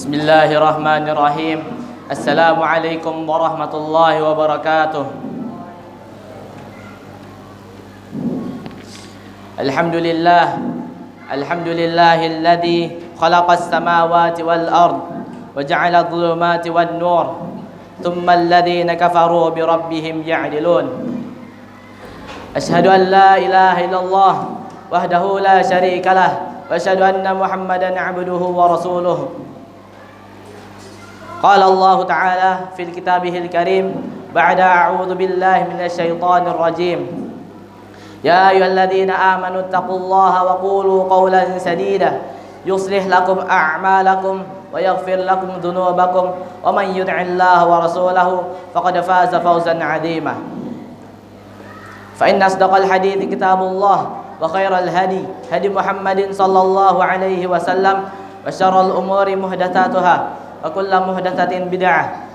Bismillahirrahmanirrahim. Assalamualaikum warahmatullahi wabarakatuh. Alhamdulillahilladzi khalaqas samawati wal ard wa ja'ala adh-dhulumati wan nur thumma alladhina kafaru bi rabbihim ya'dilun. Asyhadu an la ilaha illallah wahdahu la syarika lah wa asyhadu anna Muhammadan 'abduhu wa rasuluh. Qala Allah Ta'ala fil kitabihil karim ba'da a'udzu billahi minasyaitonir rajim. Ya ayyuhalladzina amanu taqullaha wa qulu qawlan sadida yuslih lakum a'malakum wa yaghfir lakum dhunubakum wa man yuti'illaha wa rasulahu faqad faza fawzan 'azima. Fa inna asdaqal hadithi kitabullah wa khairal hadi Muhammadin sallallahu alaihi wasallam wa syarrul umuri muhdatsatuha wa kullu muhdatsatin bid'ah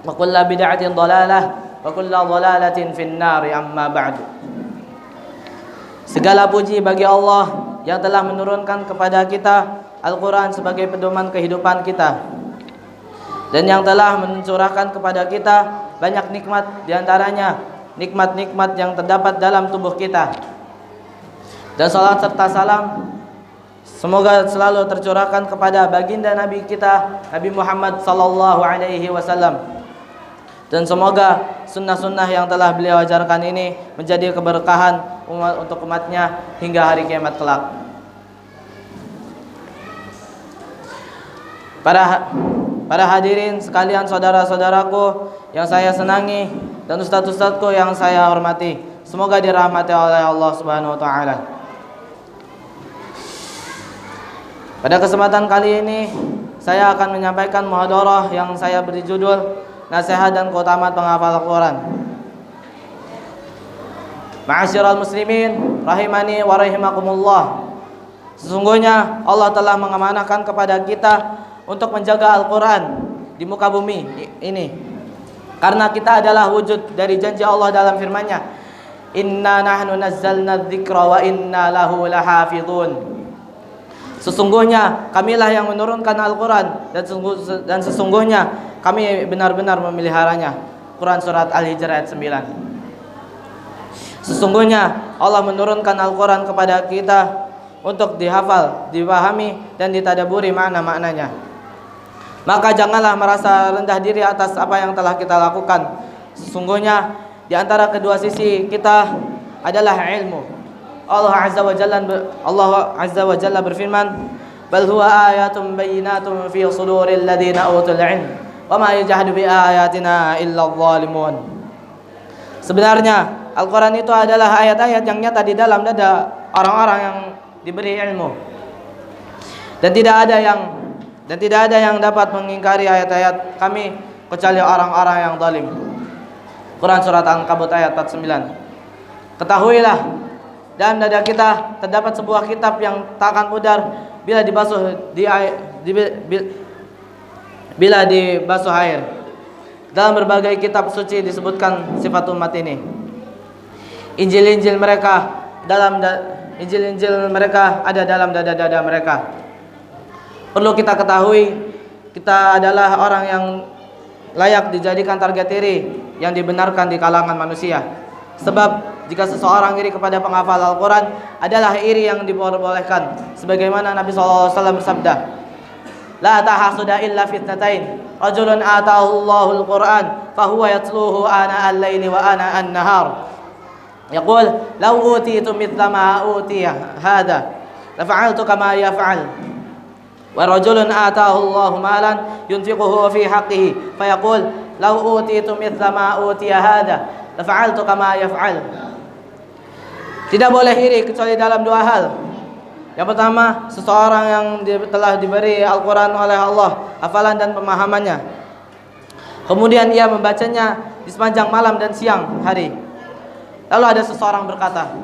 wa kullu bid'atin dhalalah wa kullu dhalalatin fin-nar, amma ba'du. Segala puji bagi Allah yang telah menurunkan kepada kita Al-Quran sebagai pedoman kehidupan kita, dan yang telah mencurahkan kepada kita banyak nikmat, diantaranya nikmat-nikmat yang terdapat dalam tubuh kita. Dan salat serta salam semoga selalu tercurahkan kepada baginda Nabi kita, Nabi Muhammad sallallahu alaihi wasallam. Dan semoga sunnah-sunnah yang telah beliau ajarkan ini menjadi keberkahan untuk umatnya hingga hari kiamat kelak. Para hadirin sekalian, saudara-saudaraku yang saya senangi dan ustadz-ustadzku yang saya hormati, semoga dirahmati oleh Allah Subhanahu wa taala. Pada kesempatan kali ini saya akan menyampaikan muhadarah yang saya beri judul Nasihat dan Keutamaan Penghafal Al-Quran. Ma'asyiral muslimin rahimani wa rahimakumullah. Sesungguhnya Allah telah mengamanahkan kepada kita untuk menjaga Al-Quran di muka bumi ini, karena kita adalah wujud dari janji Allah dalam firman-Nya, Inna nahnu nazzalna dzikra wa inna lahu lahafizun. Sesungguhnya kamilah yang menurunkan Al-Quran dan sesungguhnya kami benar-benar memeliharanya. Quran surat Al-Hijr ayat 9. Sesungguhnya Allah menurunkan Al-Quran kepada kita untuk dihafal, dipahami, dan ditadaburi makna-maknanya. Maka janganlah merasa rendah diri atas apa yang telah kita lakukan. Sesungguhnya di antara kedua sisi kita adalah ilmu. Allah Azza wa Jalla berfirman, Bal huwa ayatun bayyinatun fi suduril ladzina utul ilm wa ma yajhadu bi ayatina illa adh-dhalimun. Sebenarnya Al-Quran itu adalah ayat-ayat yang nyata di dalam dada orang-orang yang diberi ilmu, dan tidak ada yang dapat mengingkari ayat-ayat kami kecuali orang-orang yang zalim. Quran surat Al-Ankabut ayat 49. Ketahuilah, dalam dada kita terdapat sebuah kitab yang tak akan pudar bila dibasuh air. Dalam berbagai kitab suci disebutkan sifat umat ini. Injil-injil mereka ada dalam dada-dada mereka. Perlu kita ketahui, kita adalah orang yang layak dijadikan target iri yang dibenarkan di kalangan manusia. Sebab jika seseorang iri kepada penghafal Al-Quran adalah iri yang diperbolehkan, sebagaimana Nabi SAW bersabda, La tahasuda illa fitnatain, rajulun atahu Allahul Quran fahuwa yatluhu ana al-laili wa ana an-nahar, yaqul law utitu mithla ma utiya hadha lafa'altu kama yaf'al. Wa rajulun atahu Allahu malan yunfiquhu fi haqqihi fayaqul law utitu mithla ma utiya hadha lafa'altu kama yaf'al. Tidak boleh iri kecuali dalam dua hal. Yang pertama, seseorang yang telah diberi Al-Quran oleh Allah, hafalan dan pemahamannya, kemudian ia membacanya di sepanjang malam dan siang hari. Lalu ada seseorang berkata,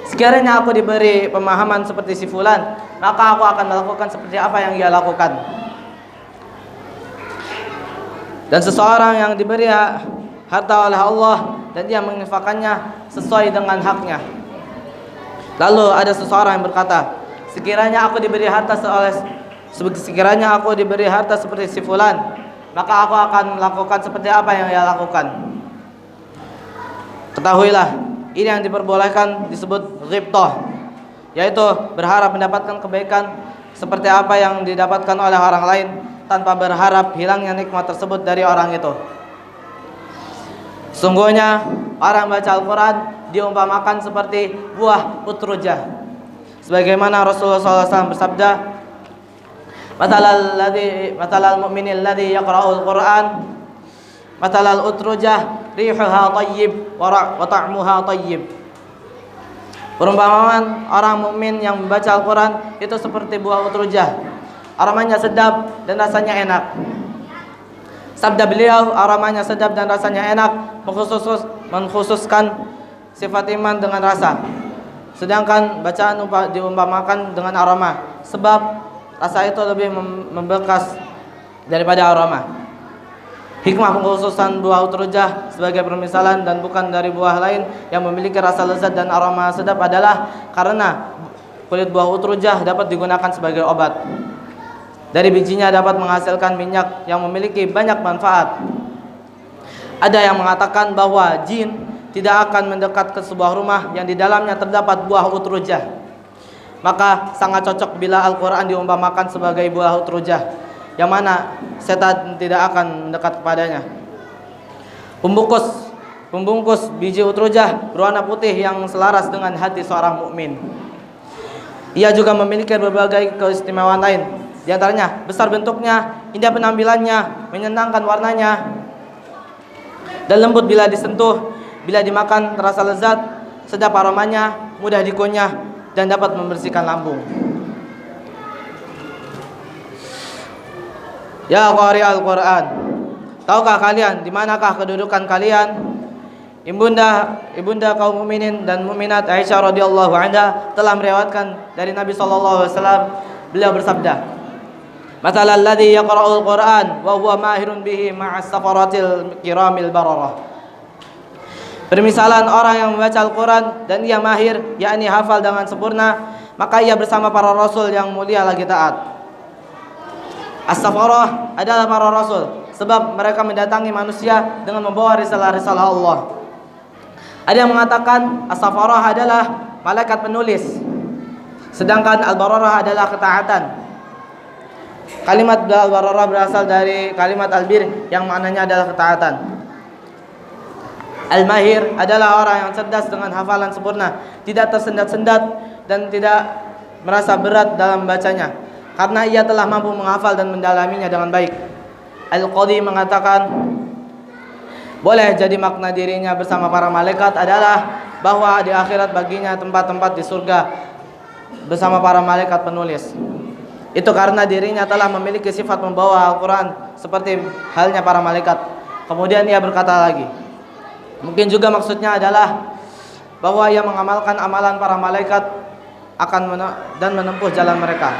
sekiranya aku diberi pemahaman seperti si fulan, maka aku akan melakukan seperti apa yang ia lakukan. Dan seseorang yang diberi harta oleh Allah dan dia menginfakkannya sesuai dengan haknya. Lalu ada seseorang yang berkata, sekiranya aku diberi harta Sekiranya aku diberi harta seperti si fulan, maka aku akan melakukan seperti apa yang ia lakukan. Ketahuilah, ini yang diperbolehkan disebut ghibtah, yaitu berharap mendapatkan kebaikan seperti apa yang didapatkan oleh orang lain tanpa berharap hilangnya nikmat tersebut dari orang itu. Sungguhnya orang baca Al-Quran diumpamakan seperti buah utrujah, sebagaimana Rasulullah SAW bersabda, Matalal mu'minil ladzi yaqra'ul Qur'an matalal utrujah rihuha tayyib wa ta'muha tayyib. Perumpamaan orang mukmin yang membaca Al-Quran itu seperti buah utrujah, aromanya sedap dan rasanya enak. Sabda beliau, aromanya sedap dan rasanya enak, mengkhususkan sifat iman dengan rasa. Sedangkan bacaan diumpamakan dengan aroma, sebab rasa itu lebih membekas daripada aroma. Hikmah pengkhususan buah utrujah sebagai permisalan dan bukan dari buah lain yang memiliki rasa lezat dan aroma sedap adalah karena kulit buah utrujah dapat digunakan sebagai obat. Dari bijinya dapat menghasilkan minyak yang memiliki banyak manfaat. Ada yang mengatakan bahwa jin tidak akan mendekat ke sebuah rumah yang di dalamnya terdapat buah utrujah. Maka sangat cocok bila Al-Quran diumpamakan sebagai buah utrujah, yang mana setan tidak akan mendekat kepadanya. Pembungkus biji utrujah berwarna putih yang selaras dengan hati seorang mukmin. Ia juga memiliki berbagai keistimewaan lain. Di antaranya besar bentuknya, indah penampilannya, menyenangkan warnanya, dan lembut bila disentuh. Bila dimakan terasa lezat, sedap aromanya, mudah dikunyah, dan dapat membersihkan lambung. Ya qari Al-Quran, tahukah kalian di manakah kedudukan kalian? Ibunda kaum mukminin dan mukminat Aisyah radhiyallahu anha telah meriwayatkan dari Nabi sallallahu alaihi wasallam, beliau bersabda, "Mathalal ladzi yaqra'ul Qur'an wa huwa mahirun bihi ma'as safaratil kiramil bararah." Permisalan orang yang membaca Al-Quran dan ia mahir, yakni hafal dengan sempurna, maka ia bersama para rasul yang mulia lagi taat. As-safarah adalah para rasul, sebab mereka mendatangi manusia dengan membawa risalah-risalah Allah. Ada yang mengatakan as-safarah adalah malaikat penulis, sedangkan al-bararah adalah ketaatan. Kalimat al-bararah berasal dari kalimat al-bir yang maknanya adalah ketaatan. Al-mahir adalah orang yang cerdas dengan hafalan sempurna, tidak tersendat-sendat dan tidak merasa berat dalam membacanya, karena ia telah mampu menghafal dan mendalaminya dengan baik. Al-Qadhi mengatakan, boleh jadi makna dirinya bersama para malaikat adalah bahwa di akhirat baginya tempat-tempat di surga bersama para malaikat penulis. Itu karena dirinya telah memiliki sifat membawa Al-Quran seperti halnya para malaikat. Kemudian ia berkata lagi, mungkin juga maksudnya adalah bahwa ia mengamalkan amalan para malaikat dan menempuh jalan mereka.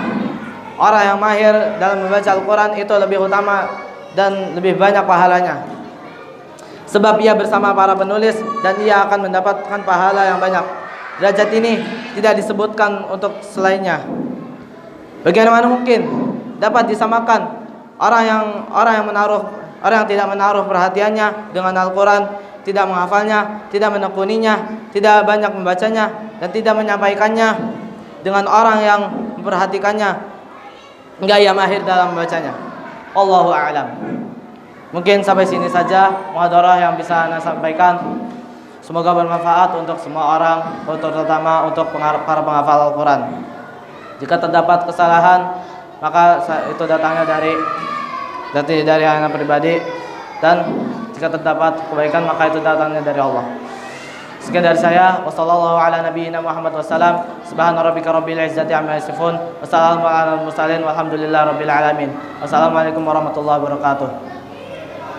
Orang yang mahir dalam membaca Al-Quran itu lebih utama dan lebih banyak pahalanya, sebab ia bersama para penulis dan ia akan mendapatkan pahala yang banyak. Derajat ini tidak disebutkan untuk selainnya. Bagaimana mungkin dapat disamakan orang yang tidak menaruh perhatiannya dengan Al-Quran, tidak menghafalnya, tidak menekuninya, tidak banyak membacanya, dan tidak menyampaikannya, dengan orang yang memperhatikannya hingga ia mahir dalam membacanya. Allahu a'lam. Mungkin sampai sini saja muhadarah yang bisa saya sampaikan. Semoga bermanfaat untuk semua orang, terutama untuk para penghafal Al-Quran. Jika terdapat kesalahan, maka itu datangnya dari anak pribadi, dan jika terdapat kebaikan maka itu datangnya dari Allah. Sekian dari saya. Wassallallahu ala nabiyyina Muhammad wassalam. Subhana rabbika rabbil izzati amma yasifun. Wassalamu ala mursalin walhamdulillahi rabbil alamin. Wassalamualaikum warahmatullahi wabarakatuh.